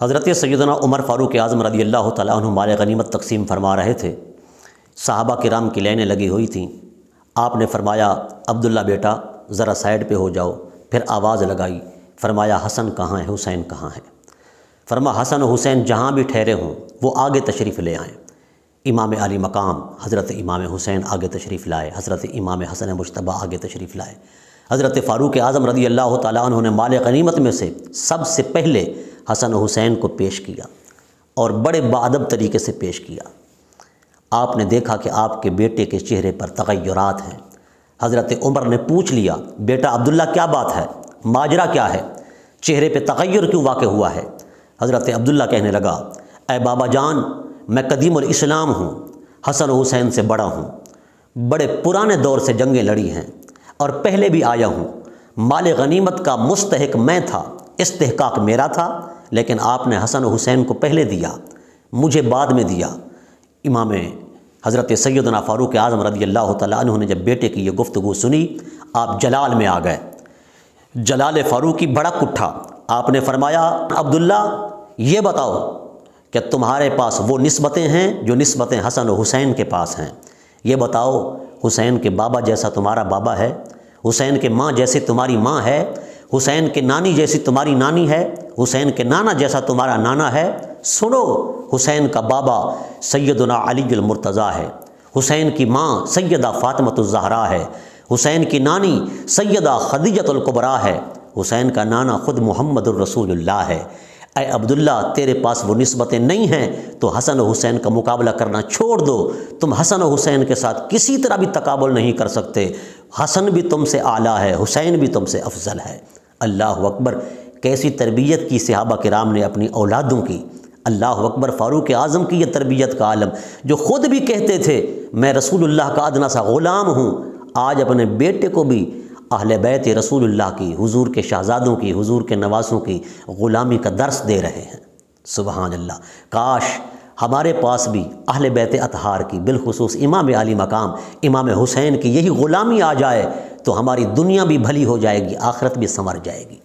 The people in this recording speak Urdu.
حضرت سیدنا عمر فاروق اعظم رضی اللہ تعالیٰ عنہ مال غنیمت تقسیم فرما رہے تھے۔ صحابہ کرام کی لائنیں لگی ہوئی تھیں۔ آپ نے فرمایا عبداللہ بیٹا ذرا سائیڈ پہ ہو جاؤ۔ پھر آواز لگائی، فرمایا حسن کہاں ہے، حسین کہاں ہے؟ فرمایا حسن و حسین جہاں بھی ٹھہرے ہوں وہ آگے تشریف لے آئیں۔ امام علی مقام حضرت امام حسین آگے تشریف لائے، حضرت امام حسن مجتبی آگے تشریف لائے۔ حضرت فاروق اعظم رضی اللہ تعالیٰ عنہ نے مال غنیمت میں سے سب سے پہلے حسن و حسین کو پیش کیا اور بڑے باادب طریقے سے پیش کیا۔ آپ نے دیکھا کہ آپ کے بیٹے کے چہرے پر تغیرات ہیں۔ حضرت عمر نے پوچھ لیا، بیٹا عبداللہ کیا بات ہے، ماجرا کیا ہے، چہرے پہ تغیر کیوں واقع ہوا ہے؟ حضرت عبداللہ کہنے لگا، اے بابا جان میں قدیم الاسلام ہوں، حسن و حسین سے بڑا ہوں، بڑے پرانے دور سے جنگیں لڑی ہیں اور پہلے بھی آیا ہوں۔ مال غنیمت کا مستحق میں تھا، استحقاق میرا تھا، لیکن آپ نے حسن و حسین کو پہلے دیا، مجھے بعد میں دیا۔ امام حضرت سیدنا فاروق اعظم رضی اللہ تعالیٰ عنہ نے جب بیٹے کی یہ گفتگو سنی، آپ جلال میں آ گئے، جلال فاروقی بھڑک اٹھا۔ آپ نے فرمایا عبداللہ یہ بتاؤ کہ تمہارے پاس وہ نسبتیں ہیں جو نسبتیں حسن و حسین کے پاس ہیں؟ یہ بتاؤ حسین کے بابا جیسا تمہارا بابا ہے، حسین کے ماں جیسی تمہاری ماں ہے، حسین کے نانی جیسی تمہاری نانی ہے، حسین کے نانا جیسا تمہارا نانا ہے؟ سنو، حسین کا بابا سیدنا علی المرتضیٰ ہے، حسین کی ماں سیدہ فاطمۃ الزہرا ہے، حسین کی نانی سیدہ خدیجۃ الکبریٰ ہے، حسین کا نانا خود محمد الرسول اللہ ہے۔ اے عبداللہ تیرے پاس وہ نسبتیں نہیں ہیں تو حسن و حسین کا مقابلہ کرنا چھوڑ دو۔ تم حسن و حسین کے ساتھ کسی طرح بھی تقابل نہیں کر سکتے، حسن بھی تم سے اعلیٰ ہے، حسین بھی تم سے افضل ہے۔ اللہ اکبر، کیسی تربیت کی صحابہ کرام نے اپنی اولادوں کی۔ اللہ اکبر، فاروق اعظم کی یہ تربیت کا عالم، جو خود بھی کہتے تھے میں رسول اللہ کا ادنا سا غلام ہوں، آج اپنے بیٹے کو بھی اہل بیت رسول اللہ کی، حضور کے شہزادوں کی، حضور کے نواسوں کی غلامی کا درس دے رہے ہیں۔ سبحان اللہ، کاش ہمارے پاس بھی اہل بیت اطہار کی، بالخصوص امام علی مقام امام حسین کی یہی غلامی آ جائے تو ہماری دنیا بھی بھلی ہو جائے گی، آخرت بھی سنور جائے گی۔